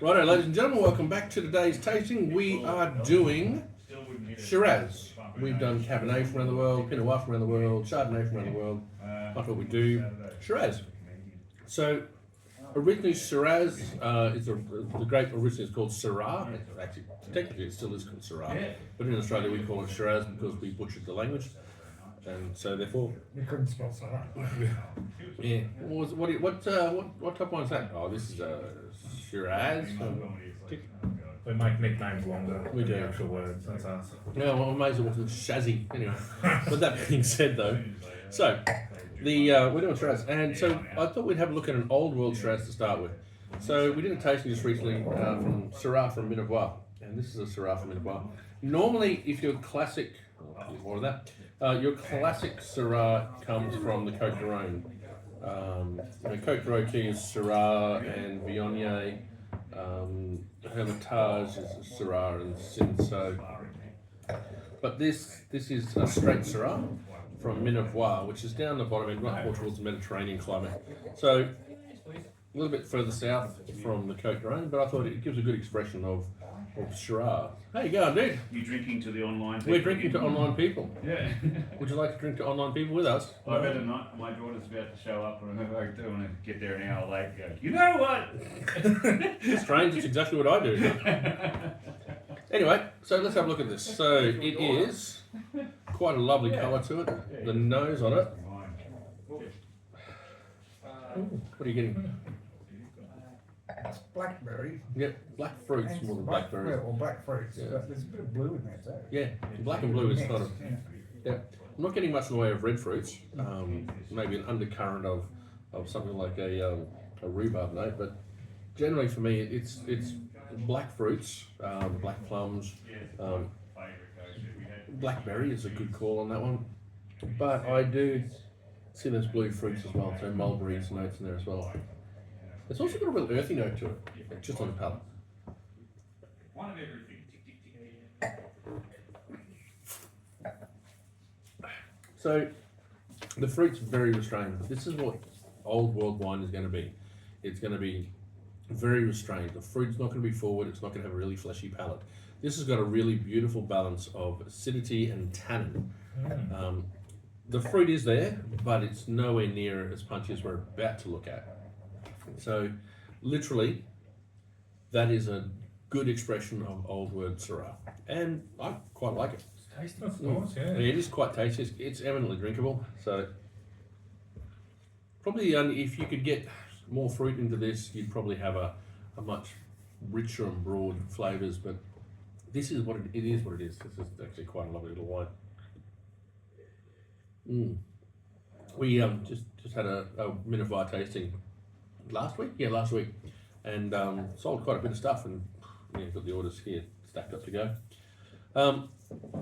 Righto, ladies and gentlemen, welcome back to today's tasting. We are doing Shiraz. We've done Cabernet from around the world, Pinot Noir from around the world, Chardonnay from around the world. That's what we do. Shiraz. So, originally Shiraz the grape originally is called Syrah. Actually, technically it still is called Syrah, but in Australia we call it Shiraz because we butchered the language, and so therefore You couldn't spell Sarah. yeah. What type one is that? Oh, this is a Shiraz. We make nicknames longer We than do. the actual words. That's us. Yeah, well, I may as well call it Shazzy. Anyway, but that being said, though, so we're doing Shiraz, and so I thought we'd have a look at an old world Shiraz to start with. So we did a tasting just recently from Shiraz from minervois, and this is a Shiraz from minervois. Normally, if you're classic, more of that, your classic Shiraz comes from the Côte d'Or. Côte d'Or is Shiraz and Viognier. Hermitage is Shiraz and Cinsault. But this is a straight Shiraz from Minervois, which is down the bottom end, right more towards the Mediterranean climate. So a little bit further south from the Côte d'Or, but I thought it gives a good expression of Shiraz. How you going, dude? You drinking to the online people? We're drinking to online people. Yeah. Would you like to drink to online people with us? I better not. My daughter's about to show up, and I don't want to get there an hour late. Go, you know what? Strange, it's exactly what I do. Anyway, so let's have a look at this. So it is quite a lovely colour to it. The nose on it. What are you getting? It's blackberry. Yep, black fruits more than blackberries. Or black fruits. Yeah. But there's a bit of blue in there too. Yeah, black and blue is kind of. Yeah. Yeah, I'm not getting much in the way of red fruits. Maybe an undercurrent of something like a rhubarb note, but generally for me it's black fruits, black plums. Blackberry is a good call on that one, but I do see those blue fruits as well. So mulberries notes in there as well. It's also got a real earthy note to it, just on the palate. One of everything. So the fruit's very restrained. This is what old world wine is going to be. It's going to be very restrained. The fruit's not going to be forward. It's not going to have a really fleshy palate. This has got a really beautiful balance of acidity and tannin. The fruit is there, but it's nowhere near as punchy as we're about to look at. So literally, that is a good expression of old world Syrah, and I quite like it. Tasty, of course, yeah. It is quite tasty. It's eminently drinkable. So probably if you could get more fruit into this, you'd probably have a much richer and broad flavours. But this is what it is. What it is. This is actually quite a lovely little wine. We just had a minervois tasting last week. Yeah, last week, and sold quite a bit of stuff, and got the orders here stacked up to go. Not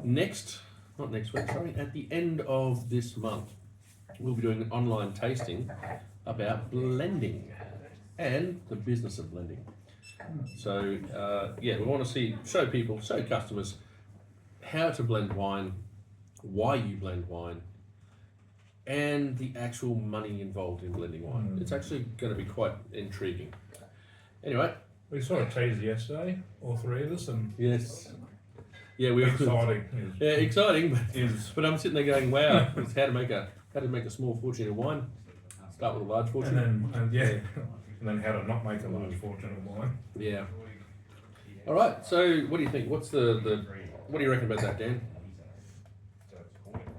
next week, sorry, at the end of this month, we'll be doing an online tasting about blending and the business of blending. So, we want to show customers how to blend wine, why you blend wine, and the actual money involved in blending wine. It's actually going to be quite intriguing. Anyway. We saw a teaser yesterday, all three of us, and Yes. Yeah, we exciting. Yeah, exciting, but I'm sitting there going, wow, it's how to make a small fortune in wine. Start with a large fortune. And then how to not make a large fortune of wine. Yeah. All right. So, what do you think? What's the what do you reckon about that, Dan?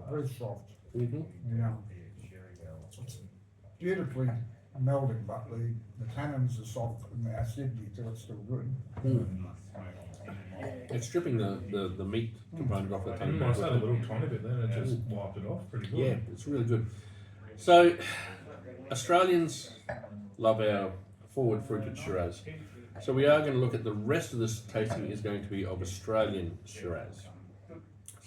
Very soft. Mm-hmm. Yeah. It's beautifully melding, but the tannins are soft and the acidity till it's still good. It's stripping the meat component off the I tannin. had a little tiny bit then, it just wiped it off pretty good. Yeah, it's really good. So, Australians love our forward fruited Shiraz. So we are going to look at the rest of this tasting is going to be of Australian Shiraz.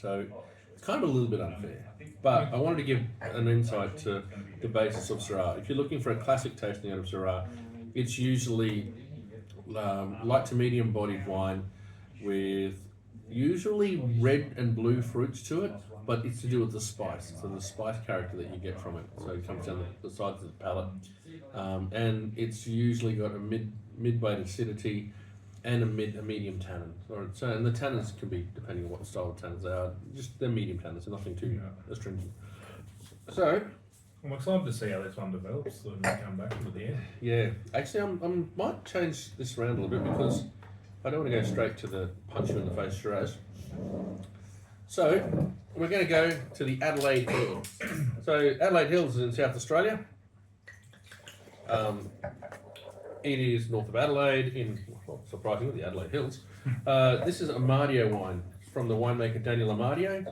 So it's kind of a little bit unfair, but I wanted to give an insight to the basis of Shiraz. If you're looking for a classic tasting out of Shiraz, it's usually light to medium bodied wine with usually red and blue fruits to it, but it's to do with the spice. So the spice character that you get from it. So it comes down the sides of the palate, and it's usually got a mid-weight acidity and a medium tannin. So and the tannins can be depending on what style of tannins they are. Just they're medium tannins, so nothing too astringent. So I'm excited to see how this one develops when we come back to the end. yeah, actually I might change this around a little bit because I don't want to go straight to the punch you in the face Shiraz. So we're going to go to the Adelaide Hills. So Adelaide Hills is in South Australia. It is north of Adelaide, surprisingly, the Adelaide Hills. This is Amadio wine from the winemaker Daniel Amadio.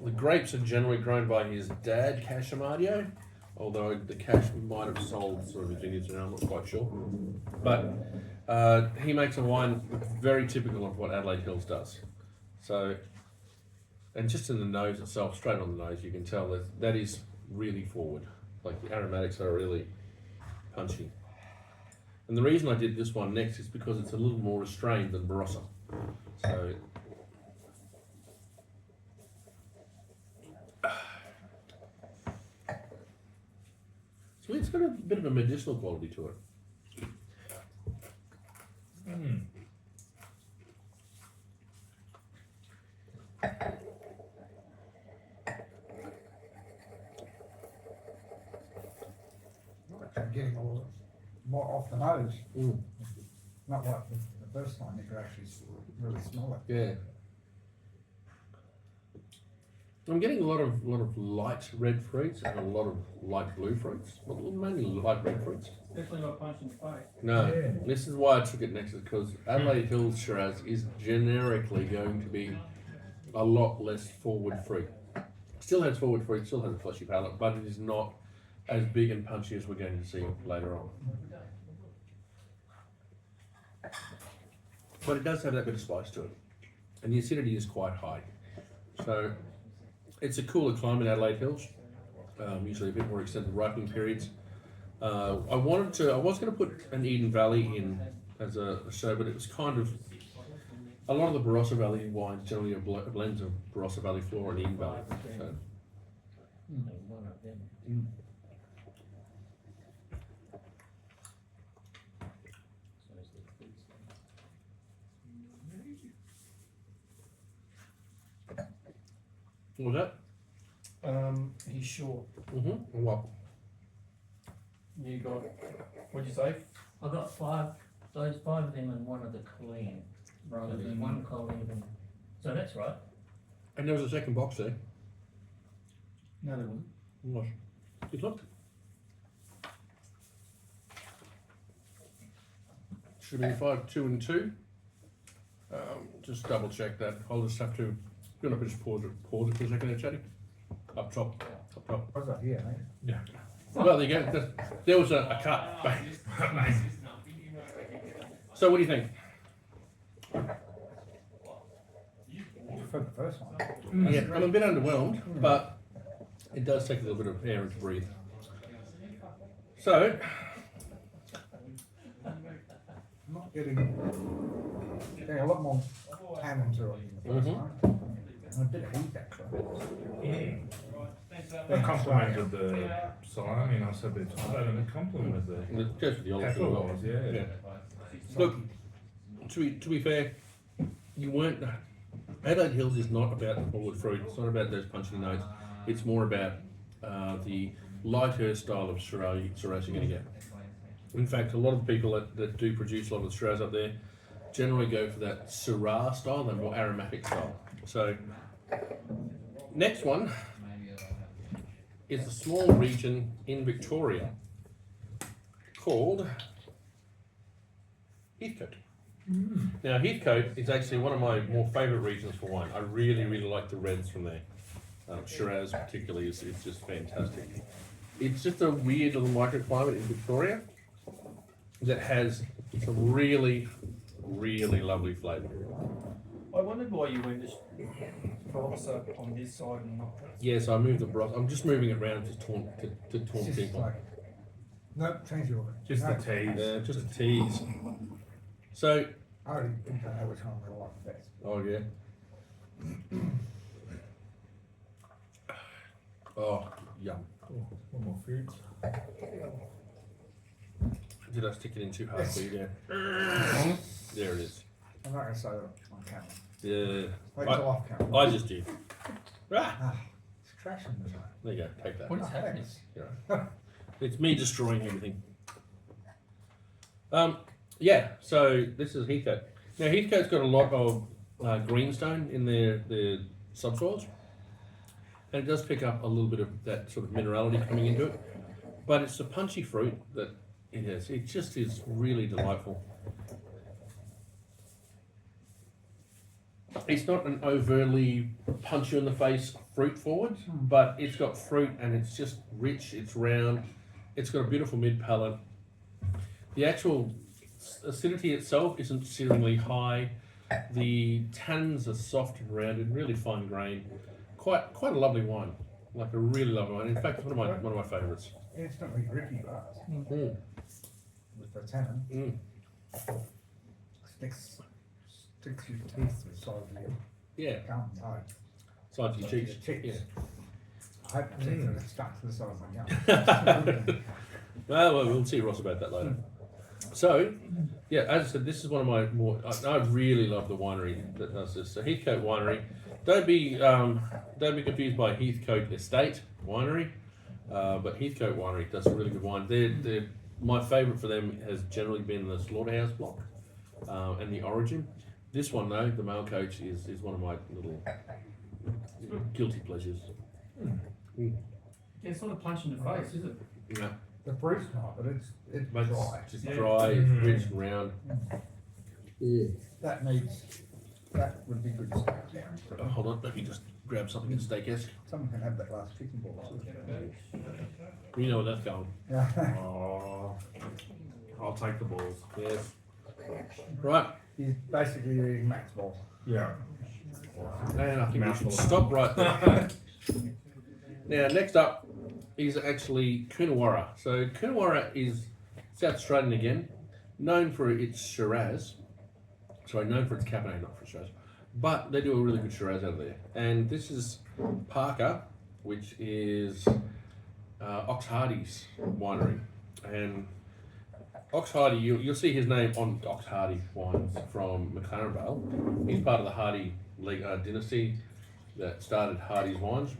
The grapes are generally grown by his dad, Cash Amadio, although the Cash might have sold sort of vineyards around, I'm not quite sure. But he makes a wine very typical of what Adelaide Hills does. So, and just in the nose itself, straight on the nose, you can tell that is really forward. Like the aromatics are really punchy. And the reason I did this one next is because it's a little more restrained than Barossa. So, it's got a bit of a medicinal quality to it. Mm. I'm getting all more off the nose. Mm. Not like the first time you could actually really smell it. Yeah. I'm getting a lot of light red fruits and a lot of light blue fruits, but mainly light red fruits. Definitely not punch in the face. No, Yeah. this is why I took it next, because Adelaide Hills Shiraz is generically going to be a lot less forward fruit. Still has forward fruit, still has a fleshy palate, but it is not as big and punchy as we're going to see later on. But it does have that bit of spice to it, and the acidity is quite high. So it's a cooler climate, Adelaide Hills. Usually a bit more extended ripening periods. I was going to put an Eden Valley in as a show, but it was kind of a lot of the Barossa Valley wines generally are blends of Barossa Valley Flora and Eden Valley. So, what was that? He's short. Mm-hmm. What? You got, what'd you say? I got five, those five of them and one of the clean, rather than one Colleen. So that's right. And there was a second box there. No, there wasn't. What? Good luck. Should have been 5, 2 and 2. Just double check that. I'll just have to. You're gonna just pause it for a second there, Chatty. Up top. What's that here, mate? Yeah. Well, there you go. There was a cut. So, what do you think? For the first one. Yeah, I'm a bit underwhelmed, but it does take a little bit of air to breathe. So, I'm not getting a lot more tannin to it in the first one. And a bit of heat actually. It complemented the salami and I said it's and it complemented the it goes with the olive pepper oil. oils, yeah. Look, to be fair, you weren't. Adelaide Hills is not about the forward fruit. It's not about those punchy notes. It's more about the lighter style of Shiraz you're going to get. In fact, a lot of the people that do produce a lot of the Shiraz up there generally go for that Shiraz style, that more aromatic style. So, next one is a small region in Victoria called Heathcote. Now, Heathcote is actually one of my more favourite regions for wine. I really, really like the reds from there. Shiraz particularly is just fantastic. It's just a weird little microclimate in Victoria that has some really, really lovely flavour. I wondered why you went to Barossa on this side and not. Yes, I moved the broth. I'm just moving it around to taunt It's just people. like, no, change the order. Just No, the teas. Just a tease. So I already think I know which one I like best. Oh yeah. Oh, yum. Oh, one more food. Did I stick it in too hard for you there? There it is. I'm not going to say that on camera. Yeah. Wait till off camera. I just did. Ah, Ah, it's trash in the zone. there you go. Take that. What is happening? It's me destroying everything. Yeah. So this is Heathcote. Now Heathcote's got a lot of greenstone in their subsoils, and it does pick up a little bit of that sort of minerality coming into it. But it's the punchy fruit that it has. It just is really delightful. It's not an overtly punch you in the face fruit forward, but it's got fruit and it's just rich, it's round, it's got a beautiful mid palate. The actual acidity itself isn't searingly high. The tannins are soft and rounded, really fine grain. Quite a lovely wine, like a really lovely wine. In fact, it's one of my favourites. Instantly grippy glass Mm. with the tannin. Mm. Sticks your teeth to the side of your Yeah, gum tight. sides of your cheeks. Cheeks. I hope the teeth are stuck to the side of my gum. Well, we'll see Ross about that later. So, yeah, as I said, this is one of my more. I really love the winery that does this. So Heathcote Winery. Don't be confused by Heathcote Estate Winery, but Heathcote Winery does a really good wine. They're my favourite for them has generally been the Slaughterhouse block and the Origin. This one though, the Mail Coach, is one of my little guilty pleasures. Yeah, it's not a punch in the face, is it? Yeah, The fruit's not, but it's but dry. it's just Yeah. dry, Mm. rich, and round. That would be good steak. Oh, hold on, let me just grab something at Steakhouse. Someone can have that last chicken ball. You know where that's going. Yeah. Oh, I'll take the balls. Yes. Right, He's basically eating Max ball. Yeah. and I think we Mouthful. should stop right there. Now, next up is actually Coonawarra. So Coonawarra is South Australian again, known for its Shiraz. Sorry, known for its Cabernet, not for Shiraz. But they do a really good Shiraz out of there. And this is Parker, which is Ox Hardy's winery. And Ox Hardy, you'll see his name on Ox Hardy wines from McLaren Vale. He's part of the Hardy dynasty that started Hardy's wines.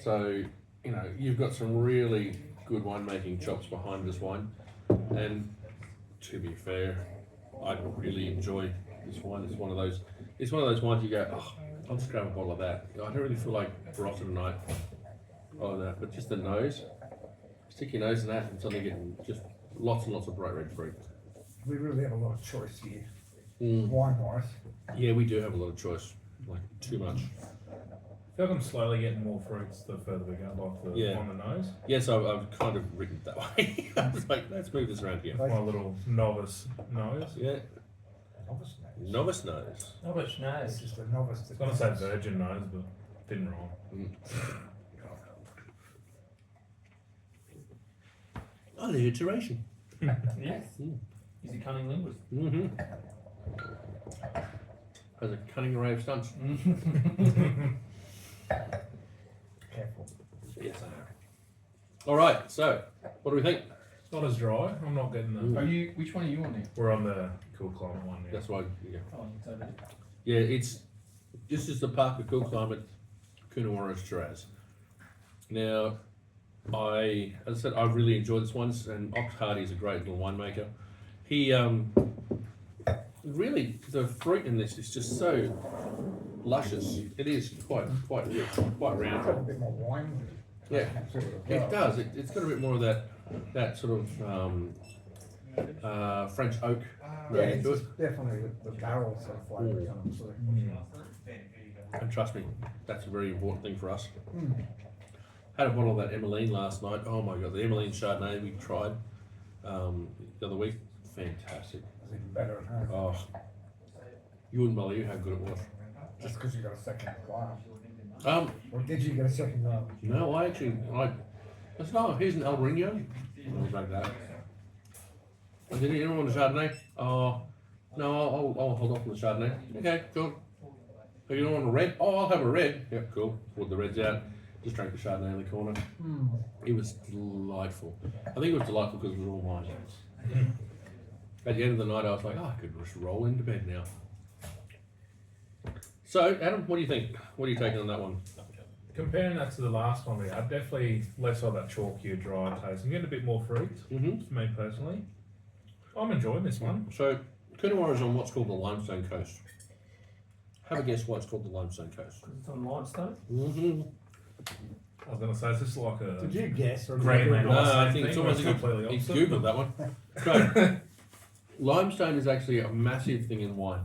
So, you know, you've got some really good winemaking chops behind this wine. And to be fair, I really enjoy this wine. It's one of those wines you go, oh, I'll just grab a bottle of that. I don't really feel like Barossa tonight. Oh no, but just the nose. Stick your nose in that and suddenly get just lots and lots of bright red fruit. We really have a lot of choice here, Mm. wine-wise. Yeah, we do have a lot of choice. Like, too much. I feel like I'm slowly getting more fruits the further we go, like the Yeah. on the nose. Yes, I've kind of written it that way. I was like, let's move this around here. My little novice nose. Yeah, Novice nose. novice nose. Oh, but no. It's just a novice. I was gonna say virgin nose, but didn't rhyme. Oh, the iteration. Yes. He's a cunning linguist. Mm-hmm. Has a cunning array of stunts. Careful. Yes, I know. All right, so what do we think? It's not as dry. I'm not getting the. Are you? Which one are you on there? We're on the cool climate one now. That's why. Yeah, Oh, it's over there. yeah. This is the Parker Cool Climate Coonawarra Shiraz. Now, as I said, I really enjoyed this one, and Ox Hardy is a great little winemaker. He really, the fruit in this is just so luscious. It is quite rich, quite It's got a round. bit more wine. Yeah, to it as it well. does. It's got a bit more of that sort of French oak Yeah, note it's to it. just definitely the barrel sort of flavour coming through. And trust me, that's a very important thing for us. Mm. Had a bottle of that Emmeline last night. Oh my god, the Emmeline Chardonnay we tried the other week. Fantastic. It's even better at home. Oh, you wouldn't believe how good it was. Just because you got a second glass. Or did you get a second glass? No, I said, oh, here's an Albarino. I'll drink that. Did anyone want a Chardonnay? Oh, no, I'll hold off on the Chardonnay. Okay, cool. So you don't want a red? Oh, I'll have a red. Yep, cool. Pulled the reds out. Just drank the Chardonnay in the corner. It was delightful. I think it was delightful because it was all mine. At the end of the night, I was like, oh, I could just roll into bed now. So, Adam, what do you think? What are you taking on that one? Comparing that to the last one we had, definitely less of that chalkier, dry taste. I'm getting a bit more fruit, Mm-hmm. for me personally. I'm enjoying this one. So, Coonawarra is on what's called the Limestone Coast. Have a guess why it's called the Limestone Coast. Because it's on limestone. Mm-hmm. I was going to say, is this like a Did you guess? Or did Greenland you or No, the I same think it's thing, or almost it's completely He's opposite? Googled that one. So, limestone is actually a massive thing in wine.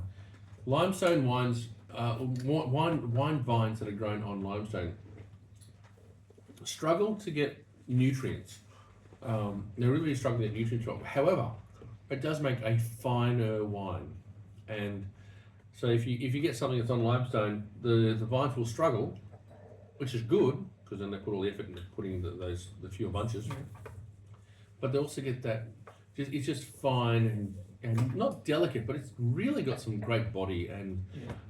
Limestone wines, wine vines that are grown on limestone struggle to get nutrients. They really struggle to get nutrients from. However, it does make a finer wine, and so if you get something that's on limestone, the vines will struggle, which is good because then they put all the effort into putting the fewer bunches. But they also get that. It's just fine and not delicate, but it's really got some great body, and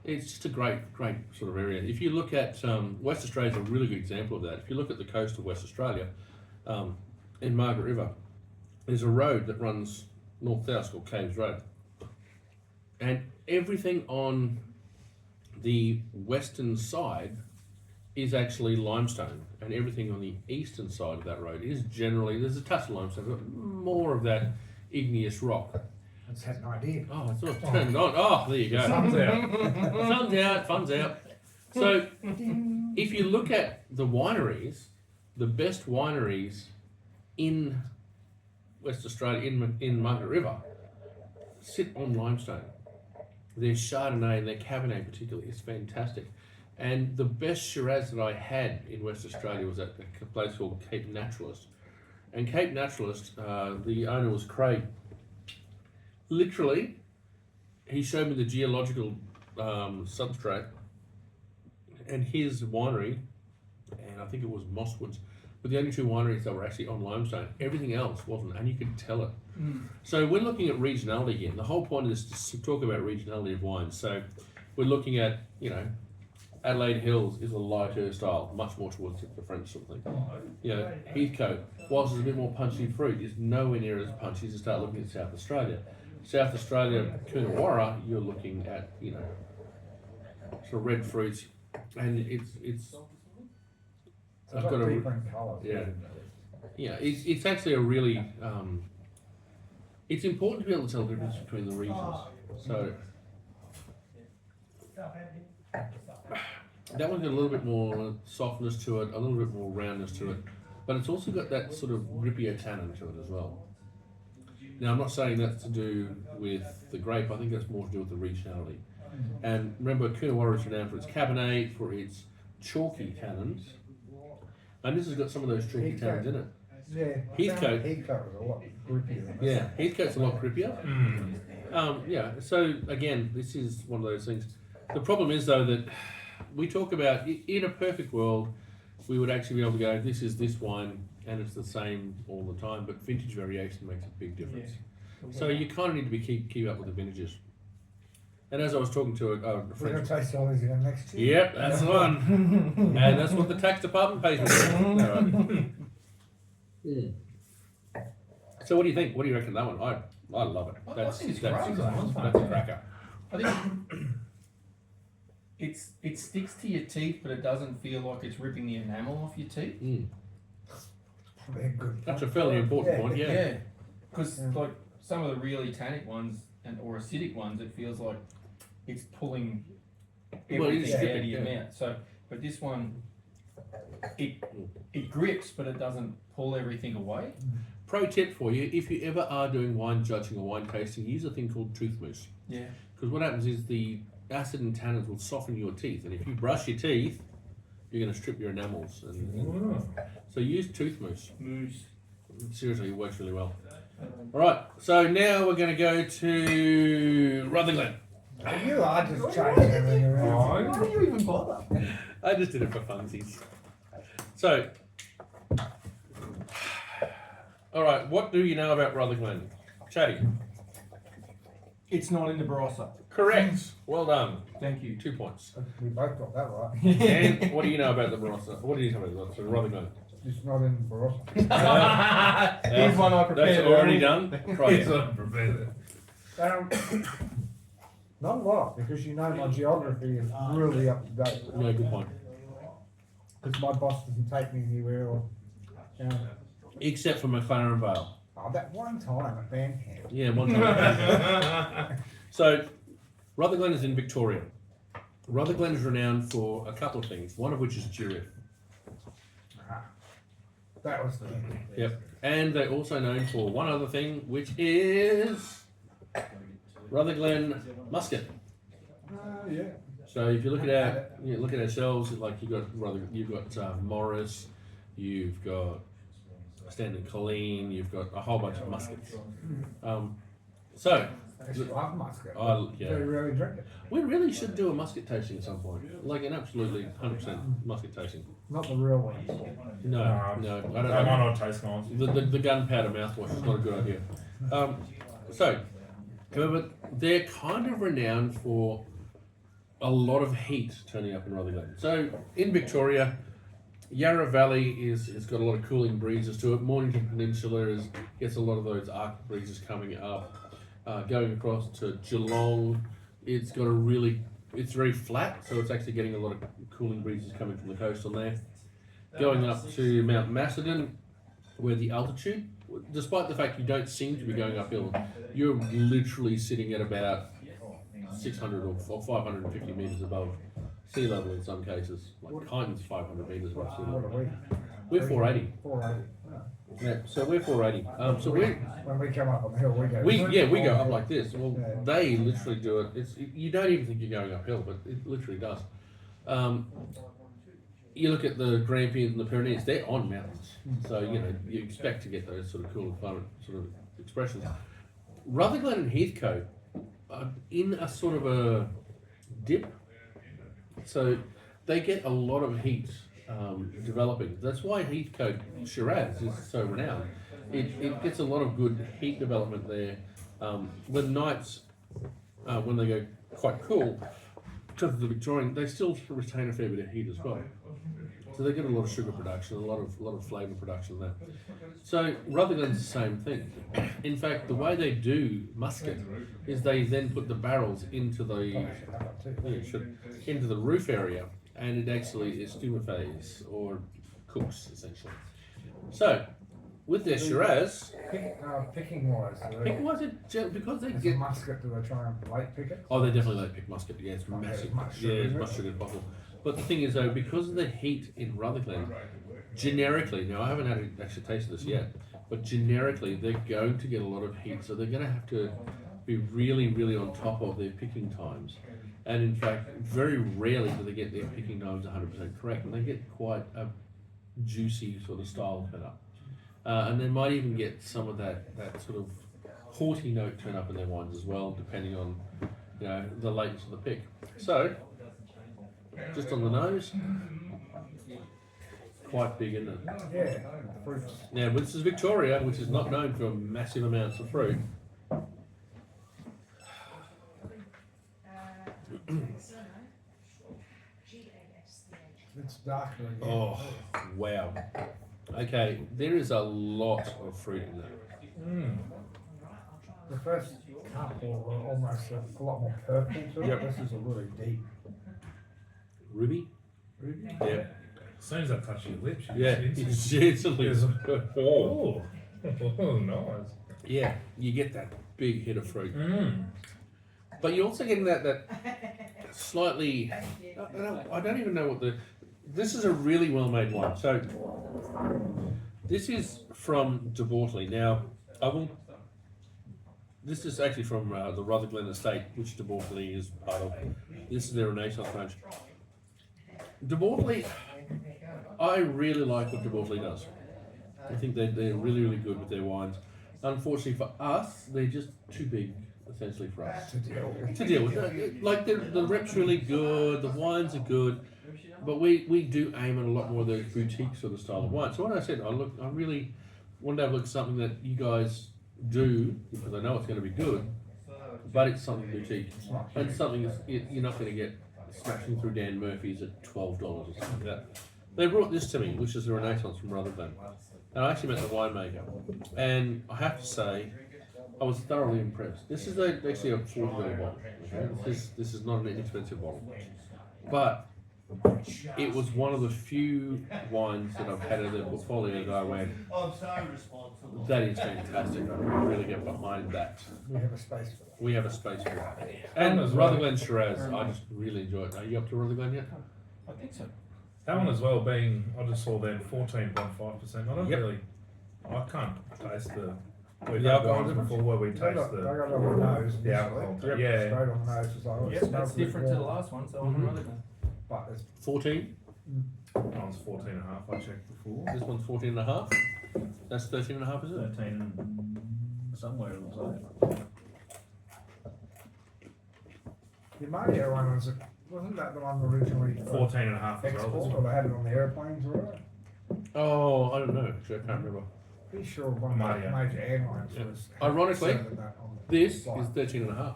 it's just a great sort of area. If you look at West Australia is a really good example of that. If you look at the coast of West Australia, in Margaret River, there's a road that runs north-south called Caves Road, and everything on the western side is actually limestone, and everything on the eastern side of that road is generally, there's a touch of limestone, but more of that igneous rock. Let's have an idea. Oh, it's all turned on. Oh, there you go. Sun's out. Sun's out, fun's out. So, if you look at the wineries, the best wineries in West Australia, in Margaret River, sit on limestone. Their Chardonnay and their Cabernet particularly is fantastic. And the best Shiraz that I had in West Australia was at a place called Cape Naturalist. And Cape Naturalist, the owner was Craig. Literally, he showed me the geological substrate, and his winery, and I think it was Mosswoods, were the only two wineries that were actually on limestone. Everything else wasn't, and you could tell it. So we're looking at regionality again. The whole point is to talk about regionality of wines. So we're looking at, Adelaide Hills is a lighter style, much more towards the French sort of thing. Heathcote, whilst it's a bit more punchy fruit, is nowhere near as punchy as you start looking at South Australia. South Australia, Coonawarra, you're looking at, sort of red fruits, and it's I've got a, different colours. it's actually a really, it's important to be able to tell the difference between the regions. So that one's got a little bit more softness to it, a little bit more roundness to it, but it's also got that sort of grippier tannin to it as well. Now, I'm not saying that's to do with the grape, I think that's more to do with the regionality. And remember, Coonawarra is renowned for its Cabernet, for its chalky tannins, and this has got some of those chalky tannins in it. Yeah. Heathcote. Heathcote was a lot grippier than this. Yeah, Heathcote's a lot grippier. So again, this is one of those things. The problem is, though, that we talk about, in a perfect world, we would actually be able to go, this is this wine, and it's the same all the time, but vintage variation makes a big difference. So you kind of need to be keep up with the vintages. And as I was talking to a We're going friend, to taste all these again next year. yep, that's the one, and that's what the tax department pays me for. So what do you think? What do you reckon of that one? I love it. I think it's great. That's a cracker. I think it sticks to your teeth, but it doesn't feel like it's ripping the enamel off your teeth. Probably a good That's a fairly important point. Yeah. Because like some of the really tannic ones or acidic ones, it feels like it's pulling everything out of your mouth. So, but this one, it grips, but it doesn't pull everything away. Pro tip for you: if you ever are doing wine judging or wine tasting, use a thing called tooth mousse. Yeah. Because what happens is the acid and tannins will soften your teeth, and if you brush your teeth, you're going to strip your enamels. So use tooth mousse. Seriously, it works really well. All right, so now we're going to go to Rutherglen. You are just changing everything around. Why do you even bother? I just did it for funsies. So, all right, what do you know about Rutherglen? Chatty. It's not in the Barossa. Correct. Well done. Thank you. 2 points. We both got that right. And what do you know about the Barossa? What do you know about the Barossa? Rotherglen. It's not in Barossa. Here's one I prepared. That's already early. done. Right. He's unprepared. Not a lot, because you know my geography is really up to date. Yeah, good point. Because my boss doesn't take me anywhere or, you know. Except for McLaren Vale. Oh, that one time at band camp. Yeah, one time. So, Rotherglen is in Victoria. Rotherglen is renowned for a couple of things, one of which is giraffe. That was the. Yep. And they're also known for one other thing, which is Rotherglen musket. Yeah. So if you look at our shelves, like you've got Morris, you've got Standard Colleen, you've got a whole bunch of muskets. So I actually love musket. yeah. Very rarely drink it. We really should do a musket tasting at some point, like an absolutely 100% musket tasting. Not the real ones. No, I They don't might know. not taste nice. The gunpowder mouthwash is not a good idea. So, however, they're kind of renowned for a lot of heat turning up in Rotherglen. So, in Victoria, Yarra Valley is got a lot of cooling breezes to it. Mornington Peninsula gets a lot of those arctic breezes coming up. Going across to Geelong, it's very flat, so it's actually getting a lot of cooling breezes coming from the coast on there. Going up to Mount Macedon, where the altitude, despite the fact you don't seem to be going uphill, you're literally sitting at about 600 or 550 metres above sea level in some cases. Like Kyneton's 500 metres above sea What level. are we? We're 480. 480. Yeah, so we're 480. So When we come up on the hill, we go. we go up like this. Well, Yeah. they literally do it. You don't even think you're going uphill, but it literally does. You look at the Grampians and the Pyrenees; they're on mountains, so you expect to get those sort of cool climate sort of expressions. Rutherglen and Heathcote are in a sort of a dip, so they get a lot of heat developing. That's why Heathcote Shiraz is so renowned. It gets a lot of good heat development there. The nights, when they go quite cool, because of the Victorian, they still retain a fair bit of heat as well. So they get a lot of sugar production, a lot of flavour production there. So Rutherglen's the same thing. In fact, the way they do musket is they then put the barrels into the roof area, and it actually estumifies or cooks essentially. So with their Shiraz, Picking wise, because they it's a get musket. Do they try and late pick it? they definitely let pick musket. Yeah, it's massive. much Yeah, sugar, it's isn't much it? sugar as possible. But the thing is though, because of the heat in Rutherglen, generically, now I haven't had actually tasted this yet, but generically they're going to get a lot of heat, so they're going to have to be really, really on top of their picking times. And in fact, very rarely do they get their picking times 100% correct, and they get quite a juicy sort of style turn up. And they might even get some of that sort of haughty note turn up in their wines as well, depending on the lateness of the pick. So, just on the nose, quite big, isn't it? Yeah, fruits. Now, this is Victoria, which is not known for massive amounts of fruit. It's darker. Again. Oh, wow. Okay, there is a lot of fruit in there. The first couple were almost a lot more purple to it. Yep. This is a really deep. Ruby? Ruby? Yeah. As soon as I touch your lips, you Yeah, just it's a little. oh, oh, nice. Yeah, you get that big hit of fruit. Mm. But you're also getting that slightly. I don't even know what the. This is a really well made wine. So, this is from De Bortley. Now, this is actually from the Rutherglen estate, which De Bortley is part of. This is their Renaissance range. De Bortley, I really like what De Bortley does. I think they're really, really good with their wines. Unfortunately for us, they're just too big, essentially, for us To deal to deal with. Like the rep's really good, the wines are good, but we do aim at a lot more of those boutique sort of style of wine. So what I said, I really one day I've looked at something that you guys do because I know it's going to be good, but it's something boutique. And something you're not going to get smashing through Dan Murphy's at $12 or something like that. They brought this to me, which is the Renaissance from Rutherglen. And I actually met the winemaker. And I have to say, I was thoroughly impressed. This is actually a $40 bottle. Okay? This is not an inexpensive bottle. But it was one of the few wines that I've had in the portfolio that I went, that is fantastic. I really get behind that. We have a space for that. We have a space for that. And Rutherglen Shiraz, I just really enjoy it. Are you up to Rutherglen yet? I think so. That one as well being, I just saw then 14.5%. I don't Yep. really, I can't taste we've The had alcohol wines difference? before where we They taste got on the nose. the alcohol. Yep. Yeah. Straight on the nose. It's like, oh, it Yep, smells that's a bit different to the warm. last one, so I'm Mhm. rather than. But it's 14. That one's 14.5, I checked before. This one's 14.5. That's 13.5, is it? 13 somewhere it looks like. the Mario one wasn't that the one originally for 14.5 as export, well. or they had it on the airplanes or whatever? Oh, I don't know. Actually, I can't remember. Pretty sure one of the Mario. major airlines Yeah. was. Ironically, serving that on This flight. is 13.5.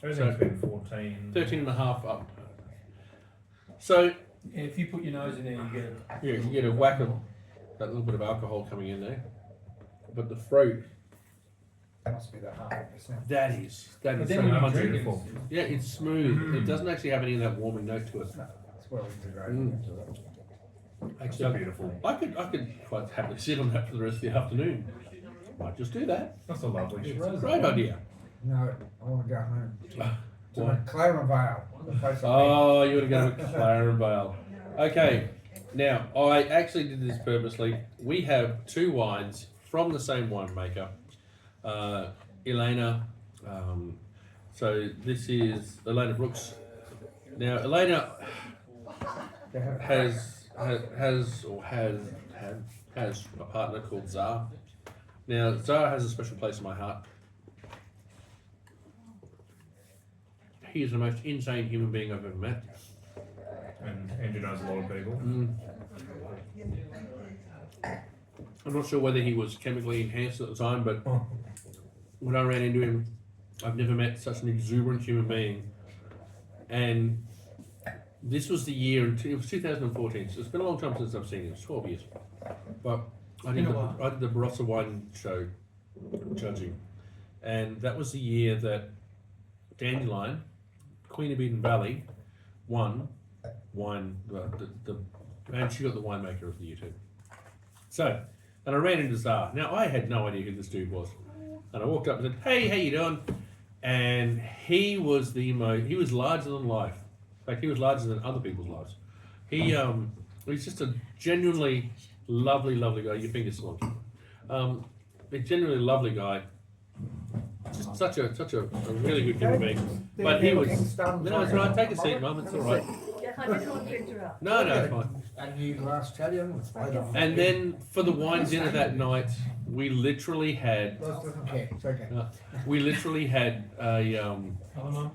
Everything's been 14. 13.5 up. So, Yeah, if you put your nose in there, you get. yeah, you get a whack of that little bit of alcohol coming in there. But the fruit, Must be that 100%. that is But so then when you much. drink it, beautiful. Yeah, it's smooth. It doesn't actually have any of that warming note to it. No, it's well integrated Mm. into it. So Actually, beautiful. I could quite happily sit on that for the rest of the afternoon. Might just do that. That's a lovely Shiraz. Great idea. No, I want to go home. To Why? McLaren Vale. The place I Oh, you want to go to McLaren Vale. Okay, now I actually did this purposely. We have two wines from the same winemaker, Elena. So this is Elena Brooks. Now Elena They have has a partner called Zar. Now Zar has a special place in my heart. He is the most insane human being I've ever met. And Andrew knows a lot of people. I'm not sure whether he was chemically enhanced at the time, but when I ran into him, I've never met such an exuberant human being. And this was the year, it was 2014, so it's been a long time since I've seen him, it's 12 years. But I did the Barossa Wine Show judging, and that was the year that Dandelion, Queen of Eden Valley, won wine, and she got the winemaker of the year too. So, and I ran into Zar. Now I had no idea who this dude was, and I walked up and said, "Hey, how you doing?" And he was he was larger than life. In fact, he was larger than other people's lives. He's just a genuinely lovely guy. Your fingers still on. A genuinely lovely guy. Just such a really good human being. But he was. No, it's all right. Take a seat, Mum. It's all right. I didn't want to interrupt. No, it's fine. And you glass Italian. And then for the wine dinner that night, we literally had Doesn't care. It's okay. Hello, Mum.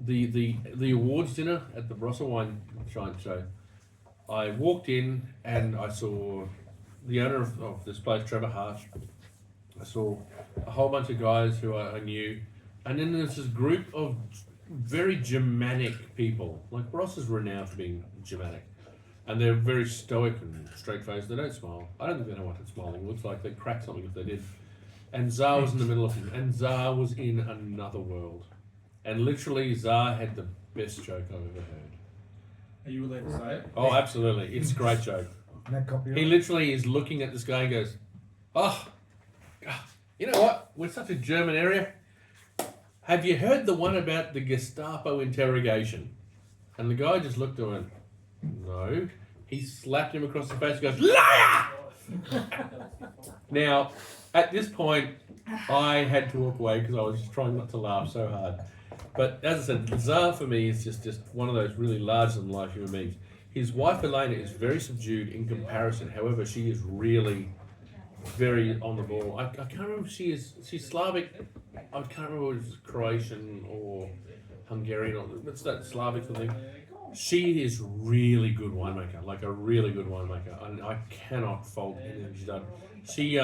the awards dinner at the Barossa Wine Show. I walked in and I saw the owner of this place, Trevor Harsh. I saw a whole bunch of guys who I knew, and then there's this group of very Germanic people. Like Barossa's renowned for being Germanic, and they're very stoic and straight-faced. They don't smile. I don't think they know what smiling looks like. They'd crack something if they did. And Zar was in the middle of them, and Zar was in another world. And literally, Zar had the best joke I've ever heard. Are you allowed to say it? Oh, absolutely. It's a great joke. Neck copy. He literally is looking at this guy and goes, "Oh, you know what? We're such a German area. Have you heard the one about the Gestapo interrogation?" And the guy just looked at him and went, "No." He slapped him across the face and goes, "Liar!" Now, at this point, I had to walk away because I was just trying not to laugh so hard. But as I said, Zar for me is just one of those really larger-than-life human beings. His wife Elena is very subdued in comparison. However, she is really very on the ball. I can't remember if she's Slavic. I can't remember if it's Croatian or Hungarian or what's that Slavic thing. She is really good winemaker, like a really good winemaker. And I cannot fault anything she's done. She,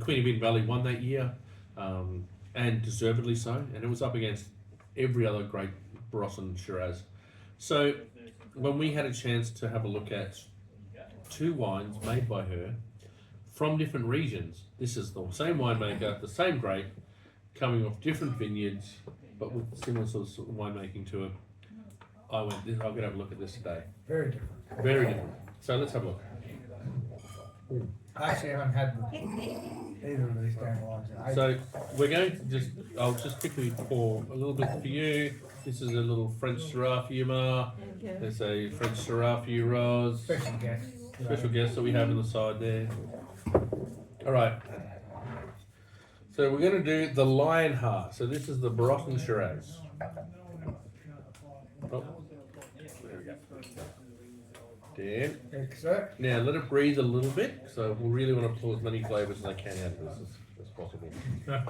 Queen of Eden Valley won that year, and deservedly so. And it was up against every other great Barossa and Shiraz. So when we had a chance to have a look at 2 wines made by her from different regions, this is the same winemaker, the same grape, coming off different vineyards, but with similar sort of winemaking to it. I went, I'm going to have a look at this today. Very different. Very different. So let's have a look. I actually haven't had either of these dandelions in ages. So we're going to I'll just quickly pour a little bit for you. This is a little French Shiraz for you, Ma. Thank you. There's a French Shiraz for you, Roz. Special guest. Special guest that we have on the side there. All right. So we're going to do the Lionheart. So this is the Barossa Shiraz. Oh, there we go. Dan. Except, Now let it breathe a little bit. So we really want to pull as many flavours as I can out of this as possible. Right.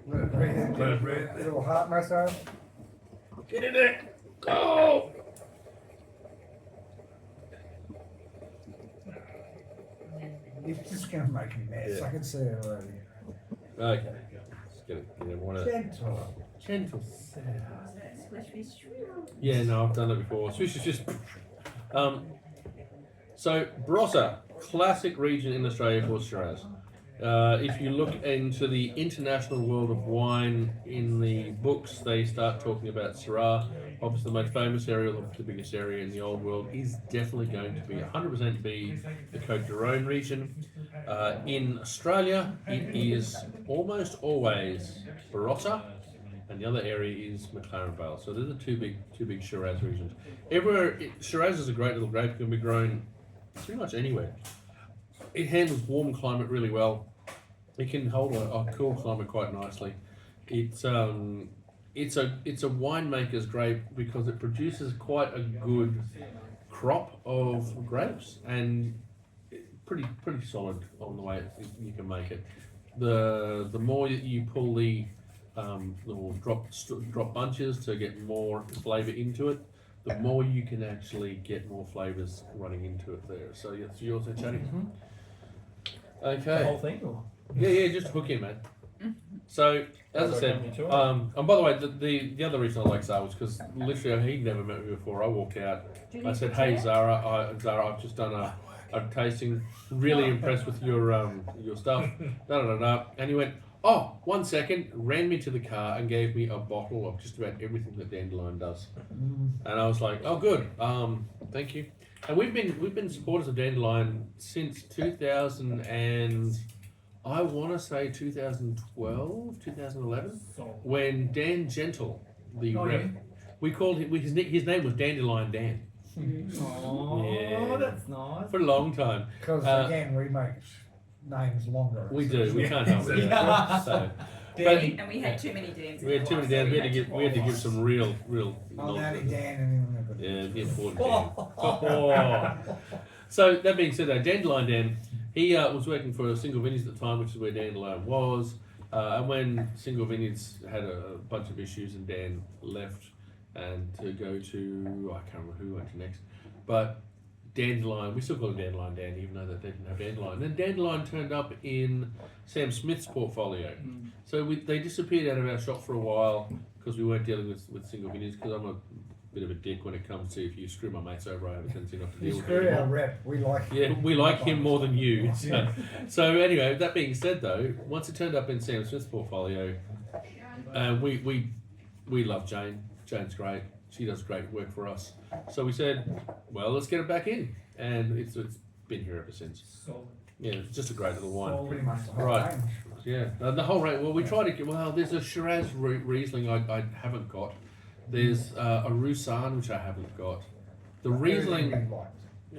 let it breathe into Let it breathe. a little heart massage. Get in there. Go. It's just going to make me mess. Yeah. I can see it already. Okay. Let's get everyone a Gentle. gentle. Swish, swish, swish. Yeah, no, I've done it before. Swish is just. So Barossa, classic region in Australia for Shiraz. If you look into the international world of wine in the books, they start talking about Shiraz. Obviously, the most famous area, the biggest area in the old world, is definitely going to be 100% be the Côte d'Or region. In Australia, it is almost always Barossa, and the other area is McLaren Vale. So they're the two big Shiraz regions. Everywhere, Shiraz is a great little grape, can be grown pretty much anywhere. It handles warm climate really well. It can hold a cool climate quite nicely. It's a winemaker's grape because it produces quite a good crop of grapes and pretty solid on the way you can make it. The more that you pull the little drop bunches to get more flavour into it, the more you can actually get more flavours running into it there. So yes, you also chatting. Okay. The whole thing, or? Yeah, just hook in, man. So, as I said, and by the way, the other reason I like Zara was because literally he'd never met me before. I walked out, I said, "Hey Zara, I've just done a tasting. Really impressed with your stuff." And he went, "Oh, 1 second," ran me to the car and gave me a bottle of just about everything that Dandelion does. And I was like, "Oh, good. Thank you." And we've been supporters of Dandelion since 2000 and I want to say 2012, 2011, when Dan Gentle, the rep, we called him. His name was Dandelion Dan Oh, Yeah. that's nice. for a long time. Because again, we make names longer. We do. We can't help it. Yeah. So, Danny. And we had too many Dans. we had too many Dans. We had to give some real. I'm Danny Dan and then Yeah, the important Dan. So that being said, though, Dandelion Dan, he was working for Single Vineyards at the time, which is where Dandelion was. And when Single Vineyards had a bunch of issues and Dan left and to go to, I can't remember who went to next, but Dandelion, we still call him Dandelion Dan, even though they didn't have Dandelion. And then Dandelion turned up in Sam Smith's portfolio. So they disappeared out of our shop for a while because we weren't dealing with Single Vineyards, because I'm a bit of a dick when it comes to if you screw my mates over, I have a tendency not to deal with screw it. our rep. We like him. Yeah, we like him more than you. So anyway, that being said, though, once it turned up in Sam Smith's portfolio, we love Jane. Jane's great. She does great work for us. So we said, well, let's get it back in, and it's been here ever since. Yeah, it's just a great little wine. Pretty much the whole Right. range. Yeah, the whole range. Well, we try to get. Well, there's a Shiraz Riesling I haven't got. There's a Roussanne which I haven't got. The Riesling. Everything we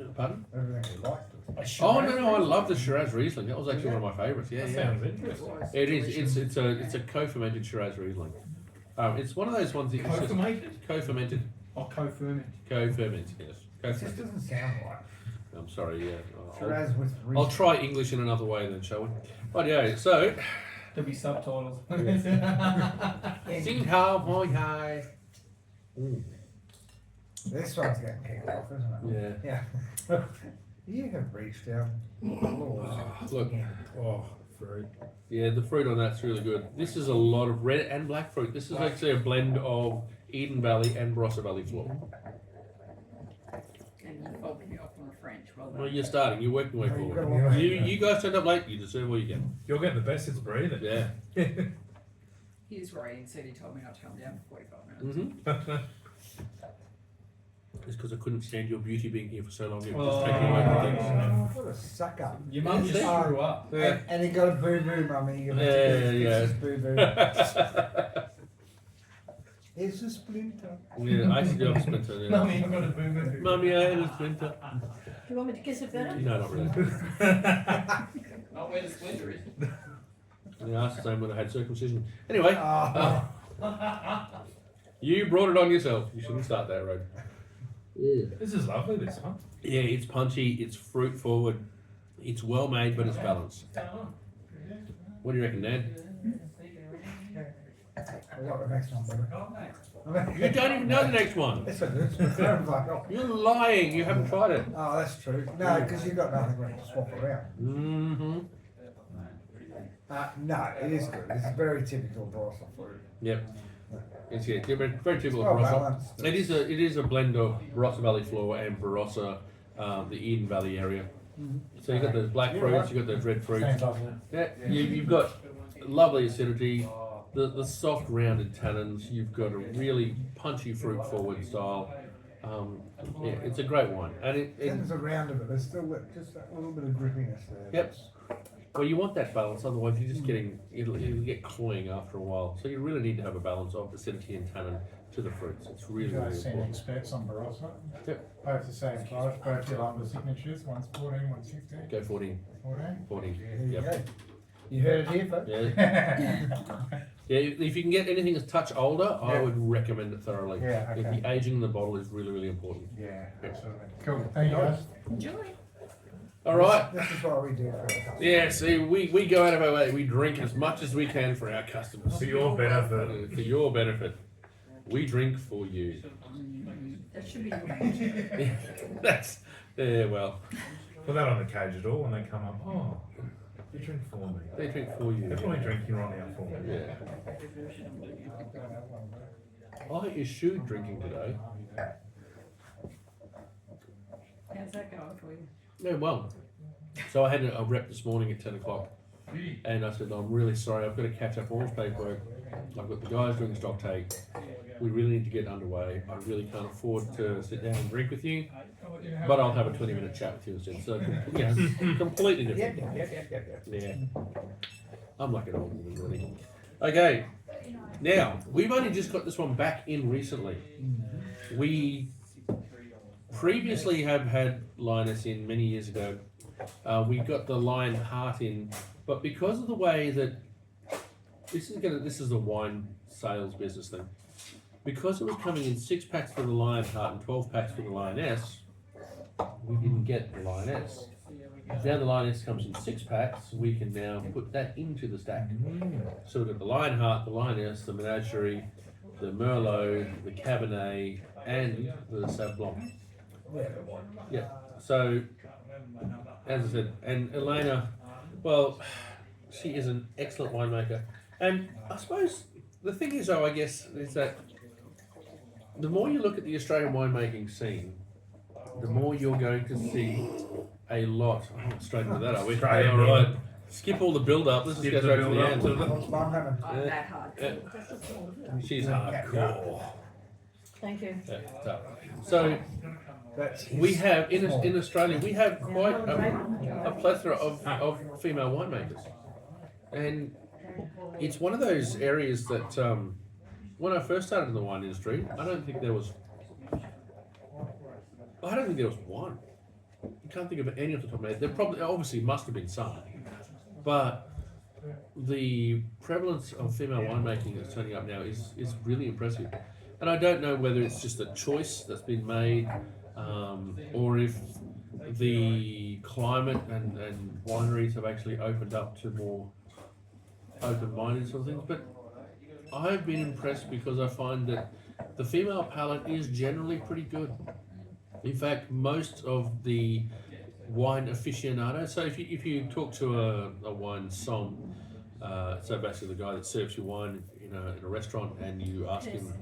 liked. Pardon? Everything we liked. Oh no, I love the Shiraz Riesling. That was actually one of my favourites. Yeah, That yeah. sounds interesting. It is. It's a co-fermented Shiraz Riesling. It's one of those ones that it's just Co-fermented? co-fermented. Or co-ferment. Co-fermented, yes. It just Co-fermented. doesn't sound right. I'm sorry. Yeah. Shiraz with I'll Riesling. try English in another way then, shall we? But yeah. So. There'll be subtitles. Sing how my high. This one's getting kicked off, isn't it? Yeah. Yeah. You have reached down. Look, Oh, fruit. yeah, the fruit on that's really good. This is a lot of red and black fruit. This is actually a blend of Eden Valley and Barossa Valley floor. And you followed me up on the French, well Well, done. you're starting. You're working way No, you've forward. got a lot. You guys turned up late. You deserve all you get. You're getting the best it's breathing. Yeah. He was waiting, said he told me not to come down for 45 minutes. Mm-hmm. It's because I couldn't stand your beauty being here for so long. It was Oh. just taking away from things. What a sucker. Your mum just Yeah. screw up. Yeah. And he got a boo-boo, mummy. Yeah. Boo-boo. It's a splinter. Yeah, I used to do have a splinter. Yeah. Mummy, I've got a boo-boo. Mummy, I had a splinter. Do you want me to kiss it better? No, not really. Not where the splinter is. Yeah, I asked the same when I had circumcision. Anyway, Oh. you brought it on yourself. You shouldn't start that road. Yeah. This is lovely, this one. Yeah, it's punchy, it's fruit forward, it's well made, but it's balanced. What do you reckon, Dad? I got the next one, buddy. You don't even know the next one. It's a good one. You're lying. You haven't tried it. Oh, that's true. No, because you've got nothing left to swap around. Mm-hmm. No, it is good. It's very typical Barossa fruit. Yep. It's very typical of Well Barossa. balanced. It is a blend of Barossa Valley floor and Barossa, the Eden Valley area. So you've got those black fruits, you've got those red fruits. Yeah, you've got lovely acidity, the soft rounded tannins. You've got a really punchy fruit forward style. Yeah, it's a great wine, and it Things around it, but there's still just that little bit of grippiness there. Yep. Well, you want that balance, otherwise you're just getting, it'll get cloying after a while. So you really need to have a balance of acidity and tannin to the fruits. It's really, You really guys seen important. experts on Barossa? Yep. Both the same price, both your lumber signatures, one's 14, one's 16. Go 14. 14. 14. There you Yep. go. You heard it here, folks. Yeah. Yeah, if you can get anything that's a touch older, I Yeah. would recommend it thoroughly. Yeah, okay. The aging in the bottle is really, really important. Yeah, absolutely. Cool. Thank you guys. Enjoy. All right. This is what we do for our customers. Yeah, see, we go out of our way. We drink as much as we can for our customers. For your benefit. For your benefit. We drink for you. That should be your That's, yeah, well, Put that on the cage door when they come up. Oh, you drink for me. they drink for you. Definitely drink your on out for me. Yeah. I eschewed drinking today. How's that going for you? Yeah, well. So I had a rep this morning at 10 o'clock. And I said, I'm really sorry, I've got to catch up all this paperwork. I've got the guys doing the stock take. We really need to get underway. I really can't afford to sit down and drink with you, but I'll have a 20-minute chat with you instead. So, yeah, completely different. Yeah. I'm like an old woman, really. Okay, now, we've only just got this one back in recently. We previously have had Linus in many years ago. We got the Lion Heart in, but because of the way that this is a wine sales business thing. Because it was coming in 6 packs for the Lion Heart and 12 packs for the Lioness, we didn't get the Lioness. Now the Lioness comes in 6 packs, we can now put that into the stack. So we've got the Lion Heart, the Lioness, the Menagerie, the Merlot, the Cabernet, and the Sauv Blanc. Yeah. So, as I said, and Elena, well, she is an excellent winemaker. And I suppose the thing is, though, I guess, is that the more you look at the Australian winemaking scene, the more you're going to see a lot. Oh, straight into that, are we? Straight All into right. it. Skip all the build-up. Let's just Skip go the straight to the build-up end. to the- What's mine having? I'm Yeah. that hard. Yeah. She's hardcore. Thank you. Yeah, tough. So That's we have in Australia we have quite a plethora of female winemakers, and it's one of those areas that when I first started in the wine industry, I don't think there was one. I can't think of any off the top of my head. There probably obviously must have been some, but the prevalence of female winemaking that's turning up now is really impressive. And I don't know whether it's just a choice that's been made, or if the climate and wineries have actually opened up to more open-minded sort of things. But I've been impressed because I find that the female palate is generally pretty good. In fact, most of the wine aficionados. So if you talk to a wine som, so basically the guy that serves you wine in a restaurant, and you ask him,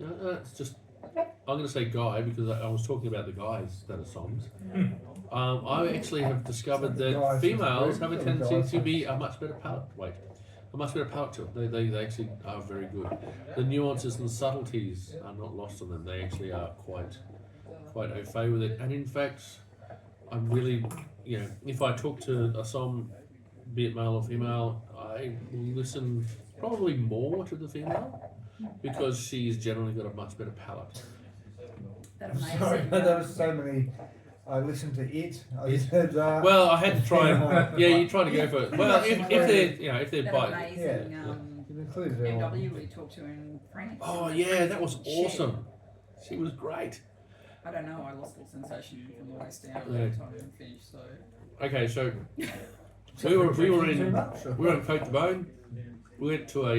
it's just, I'm going to say guy because I was talking about the guys that are soms. I actually have discovered that females have a tendency to be a much better palate to it. They actually are very good. The nuances and subtleties are not lost on them. They actually are quite au fait with it. And in fact, I'm really, if I talk to a som, be it male or female, I listen probably more to the female because she's generally got a much better palate. That amazing. Sorry, there was so many. I listened to it. I listened to that. Well, I had to try and you're trying to go for it. Well, if they're That by amazing You've included it all. MW we talked to in France. oh yeah, that was awesome. She was great. I don't know, I lost all sensation from the waist down by Yeah. the time I finished, so. Okay, so we were in Côte de Beaune. We went to a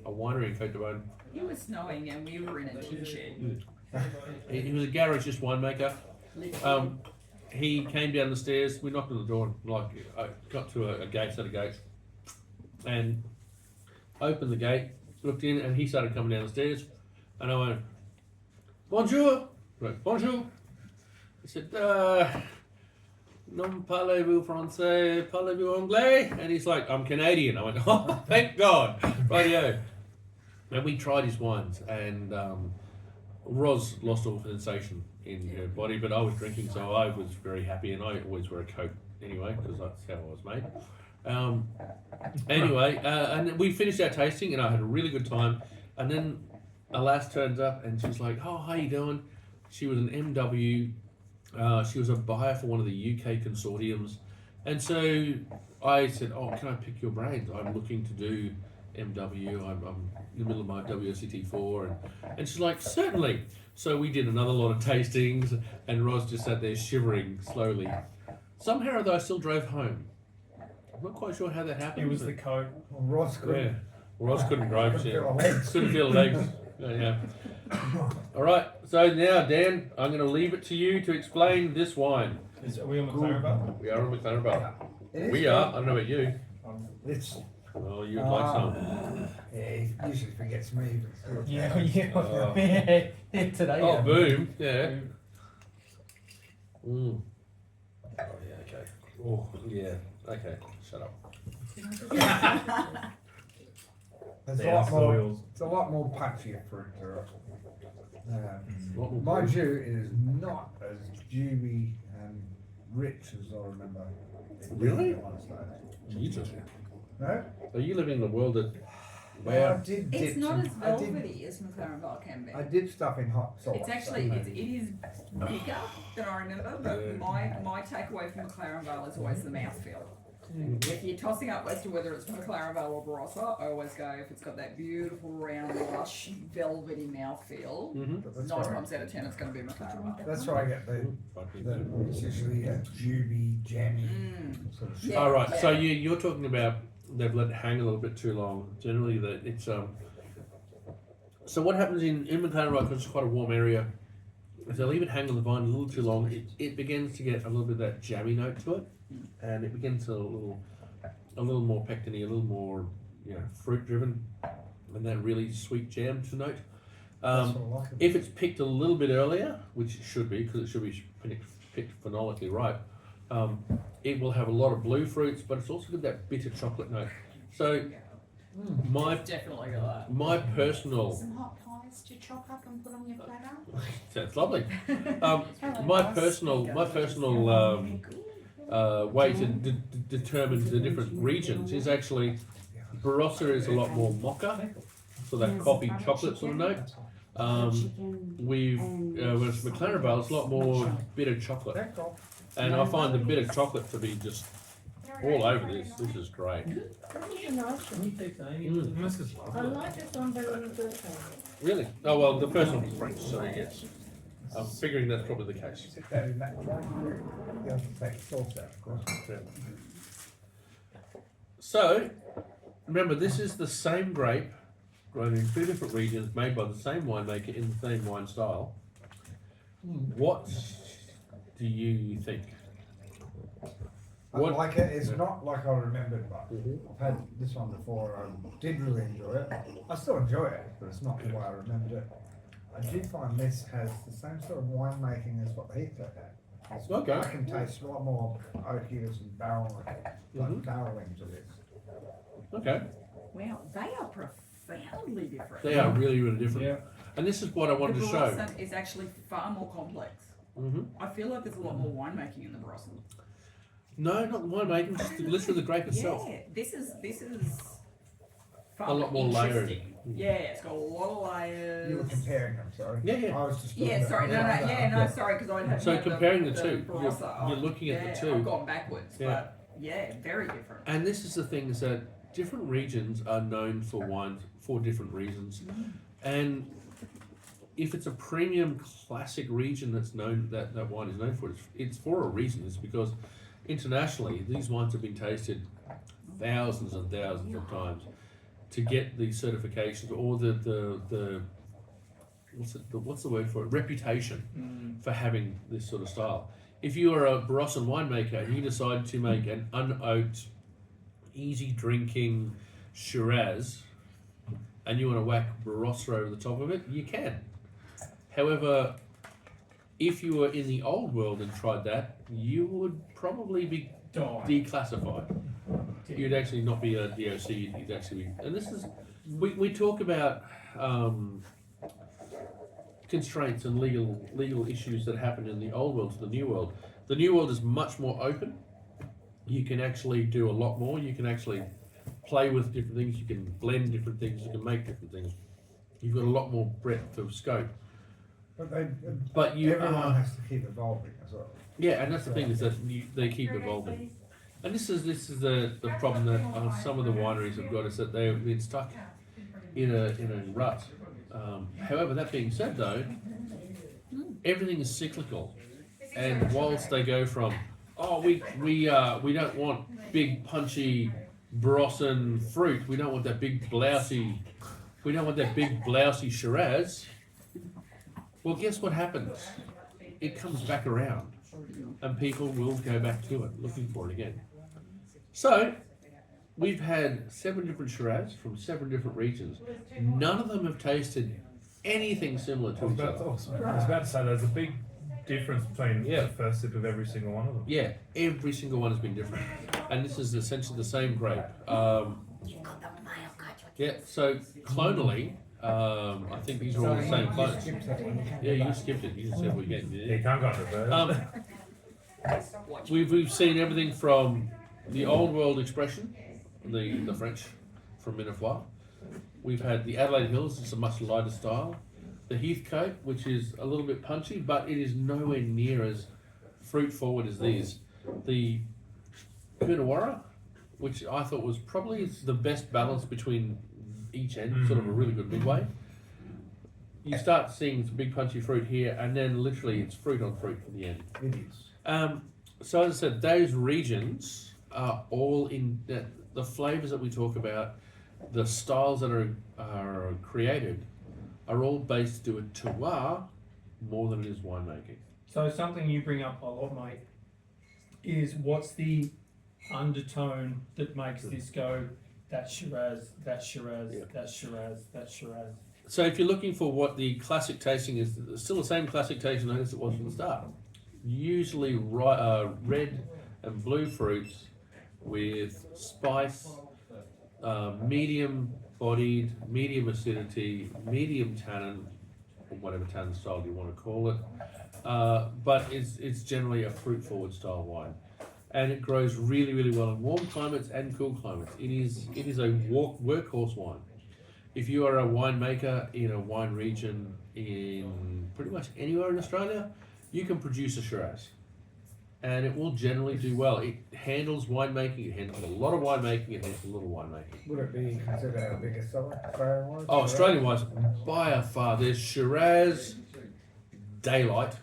winery in Côte de Beaune. It was snowing and we were in a tin shed. He was a garagist winemaker. He came down the stairs. We knocked on the door, and I got to a set of gates, and opened the gate, looked in, and he started coming down the stairs, and I went, "Bonjour." Right, bonjour. He said, "Non parlez-vous français, parlez-vous anglais?" And he's like, "I'm Canadian." I went, "Oh, thank God." Rightio. And we tried his wines, and Roz lost all sensation in her body, but I was drinking, so I was very happy, and I always wear a coat anyway, because that's how I was made. Anyway, and we finished our tasting, and I had a really good time, and then a lass turns up, and she's like, "Oh, how you doing?" She was an MW, she was a buyer for one of the UK consortiums, and so I said, "Oh, can I pick your brains? I'm looking to do MW, I'm in the middle of my WSET4, and she's like, "Certainly." So we did another lot of tastings, and Roz just sat there shivering slowly. Somehow or other, I still drove home. I'm not quite sure how that happened. It was the coat. Ross couldn't. Yeah, Roz couldn't drive. Couldn't feel her legs. Couldn't feel her legs. Yeah. All right, so now Dan, I'm going to leave it to you to explain this wine. Are we on McLaren Bar? We are on McLaren Bar. It is We are. I don't know about you. It's Well, you'd like some. yeah, he usually forgets me. But Yeah. Yeah, today. Oh, boom. Yeah. Mm. Oh, yeah, okay. Oh, yeah. Okay, shut up. There's a Yeah, lot more. soils. It's a lot more patchier fruit to it. What will Mind you, it is not as juicy and rich as I remember. it being Really? at one stage. Jesus. No? So you live in the world that Well, I where did It's dip not some- as I did- velvety as McLaren Bar can be. I did stuff in hot sauce. It's actually, so- it is bigger than I remember, but Yeah. my takeaway from McLaren Val is always the mouthfeel. If you're tossing up as to whether it's McLaren Val or Barossa, I always go if it's got that beautiful, round, lush, velvety mouthfeel. Mm-hmm. But that's 9 why- times out of 10, it's going to be McLaren Val. That's why I get it's usually a juby, jammy sort of Yeah. All right. So yeah. you're talking about they've let it hang a little bit too long. Generally, that it's So what happens in McLaren Val, because it's quite a warm area, if they leave it hang on the vine a little too long, it begins to get a little bit of that jammy note to it, and it begins a little more pectiny, a little more fruit driven, and that really sweet jam to note. That's what I like about If it's picked a little bit earlier, which it should be, because it should be picked phenolically ripe, it will have a lot of blue fruits, but it's also got that bitter chocolate note. So my It's definitely got that. my personal Some hot pies to chop up and put on your platter. sounds lovely. It's really My nice. personal way to determine the different regions is actually Barossa is a lot more mocha, so that coffee chocolate sort of note. Whereas McLaren Vale is a lot more bitter chocolate, that. Cool. and I find the bitter chocolate to be just all over this. This is great. This is a nice one. This is I like this one better than the first one. Really? Oh well, the first one was French, so yes. I'm figuring that's probably the case. Sit that in that tray. You have to take sauce out, of course. So, remember, this is the same grape grown in 2 different regions, made by the same winemaker in the same wine style. What do you think? I What- like it. It's not like I remembered, but Mhm. I've had this one before. I did really enjoy it. I still enjoy it, but it's not the way I remembered it. I did find this has the same sort of winemaking as what the Heathcote had. It's- Okay. I can taste a lot more oakiness and barreling, Mhm. barreling to this. Okay, Wow, they are profoundly different. they are really, really different. Yeah. And this is what I wanted the to show. Barossa is actually far more complex. Hmm. I feel like there's a lot more winemaking in the Barossa. No, not the winemaking, just literally the grape itself. Yeah, this is far A lot more layered. interesting. Yeah, it's got a lot of layers. You were comparing them, sorry. Yeah, yeah. I was just. Yeah, sorry, sorry, because I had So comparing the two, Barossa. you're looking at the Yeah, two. I've gone backwards, Yeah. but yeah, very different. And this is the thing, is that different regions are known for wines for different reasons. And if it's a premium classic region that's known, that wine is known for, it's for a reason. It's because internationally these wines have been tasted thousands and thousands of times to get the certifications or the what's the word for it? Reputation for having this sort of style. If you are a Barossan winemaker and you decide to make an unoaked, easy drinking Shiraz, and you want to whack Barossa over the top of it, you can. However, if you were in the old world and tried that, you would probably be declassified. You'd actually not be a DOC, you'd actually be, and this is, we talk about constraints and legal issues that happen in the old world to the new world. The new world is much more open. You can actually do a lot more. You can actually play with different things. You can blend different things. You can make different things. You've got a lot more breadth of scope. But everyone are, has to keep evolving as well. yeah, and that's the thing, is that they keep evolving. And this is the problem that some of the wineries have got, is that they've been stuck in a rut. However, that being said, though, everything is cyclical, and whilst they go from, oh, we don't want big punchy Barossan fruit, we don't want that big blousy Shiraz. Well, guess what happens? It comes back around, and people will go back to it, looking for it again. So, we've had 7 different Shiraz from 7 different regions. None of them have tasted anything similar to each other. I was about to say there's a big difference between the first sip of every single one of them. Yeah, every single one has been different. And this is essentially the same grape. Yeah, so clonally, I think these are all the same clones. Yeah, you skipped it. You just said we're getting You can't go under reverse. We've seen everything from the old world expression, the French from Minervois. We've had the Adelaide Hills, it's a much lighter style. The Heathcote, which is a little bit punchy, but it is nowhere near as fruit forward as these. The Coonawarra, which I thought was probably the best balance between each end, sort of a really good midway. You start seeing some big punchy fruit here, and then literally it's fruit on fruit for the end. It is. So as I said, those regions are all in the flavors that we talk about, the styles that are created, are all based to a terroir more than it is winemaking. So something you bring up a lot, mate, is what's the undertone that makes this go, that Shiraz, that Shiraz, Yeah. that Shiraz, that Shiraz. So if you're looking for what the classic tasting is, it's still the same classic tasting as it was from the start. Usually red and blue fruits with spice, medium bodied, medium acidity, medium tannin, or whatever tannin style you want to call it. But it's generally a fruit forward style wine. And it grows really, really well in warm climates and cool climates. It is a workhorse wine. If you are a winemaker in a wine region in pretty much anywhere in Australia, you can produce a Shiraz. And it will generally do well. It handles winemaking, it handles a lot of winemaking, it handles a little winemaking. Would it be considered our biggest seller, Australian-wise? Oh, Australian-wise, by far, there's Shiraz, Daylight,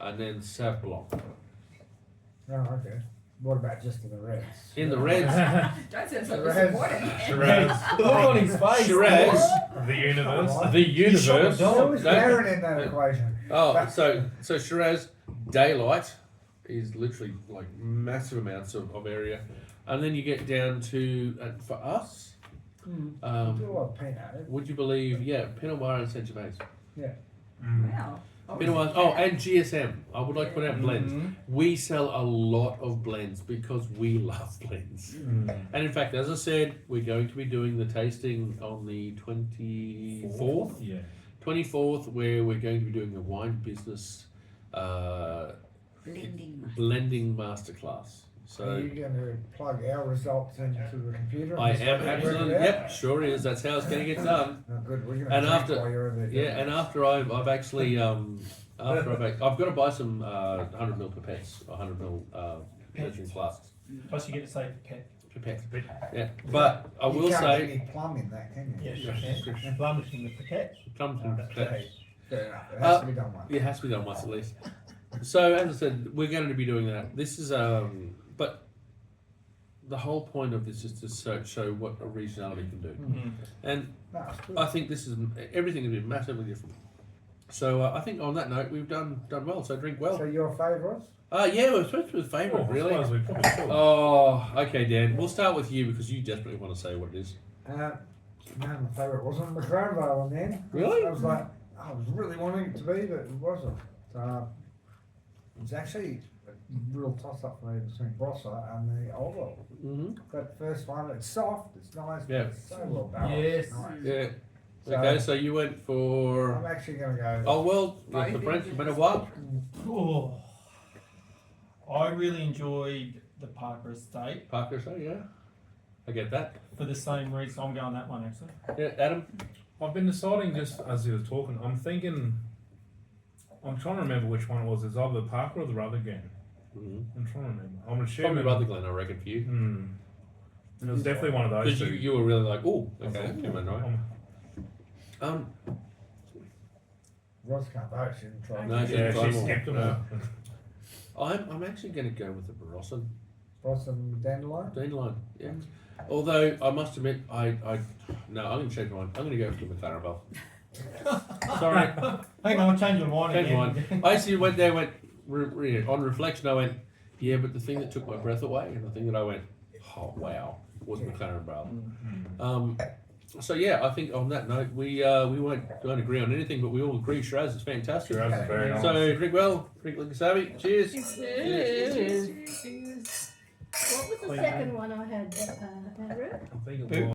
and then Sauv Blanc. Oh, okay. What about just in the reds? In the reds, Don't sound so Shiraz. disappointed. Shiraz, The look on his face. Shiraz, the universe. the universe. There was Don't- Darren in that equation. Oh, so Shiraz daylight is literally like massive amounts of area, and then you get down to for us. Do a lot of Pinot. Would you believe? Yeah, Pinot Noir and Sangiovese. Mm. Wow. Pinot Noir. Oh, and GSM. I would like to put out blends. Mhm. We sell a lot of blends because we love blends. Mm. And in fact, as I said, we're going to be doing the tasting on the 24th. Yeah. 24th, where we're going to be doing a wine business blending masterclass. Are So you going to plug our results into the computer? I and am just work it absolutely, out? yep, sure is. That's how it's going to get done. Oh, good. We're going And to after- while you're over there. Yeah, and after I've actually I've got to buy some 100ml pipettes, 100ml measuring flasks. Plus you get to say pet. Pipettes. Yeah, but I will you can't say. get any plum in that, can you? Yes, you can. Plums in the pipette. Comes from pipettes. Fair enough. It has to be done once. It has to be done once at least. So as I said, we're going to be doing that. This is but the whole point of this is to show what a regionality can do, Mhm. and No, it's good. I think this is everything has been massively different. So I think on that note, we've done well. So drink well. So your favourites? Yeah, we're supposed to be the favourite, Oh, I really. suppose we probably should. Oh, okay, Dan. We'll start with you because you desperately want to say what it is. No, my favourite wasn't McLaren Vale in the end. Really? I was like, I was really wanting it to be, but it wasn't. So it's actually a real toss up for me between Brossa and the Old World. Mm-hmm. That first one, it's soft, it's nice, Yeah. but it's so well balanced. Yes. Nice. Yeah. So, Okay, so you went I'm for actually going to go. Old World with the Both French engines. minervois. Oh, I really enjoyed the Parker Estate Parker, so yeah, I get that. for the same reason. I'm going that one actually. Yeah, Adam. I've been deciding just as you were talking. I'm trying to remember which one it was. It's either the Parker or the Rutherglen. Mm-hmm. I'm trying to remember. I'm assuming. Probably Rutherglen, I reckon, for you. Hmm. It was definitely one of those Because two. you were really like, oh, I okay, thought, came in right. Ross can't vote, she didn't try. No, she yeah, didn't try she more. skipped them No. all. I'm actually going to go with the Barossa Ross and Dandelion? Dandelion. Yeah. Although I must admit, I'm going to change mine. I'm going to go for the McLaren Bell. Sorry, Hang on, change your mind change again. mine. I actually went there. On reflection, I went, yeah, but the thing that took my breath away, and the thing that I went, oh wow, was McLaren Bell. So yeah, I think on that note, we don't agree on anything, but we all agree Shiraz is fantastic. Shiraz is very nice. So drink well, drink like a savvy. Cheers. What was the second one I had, Andrew? I think it Who? was.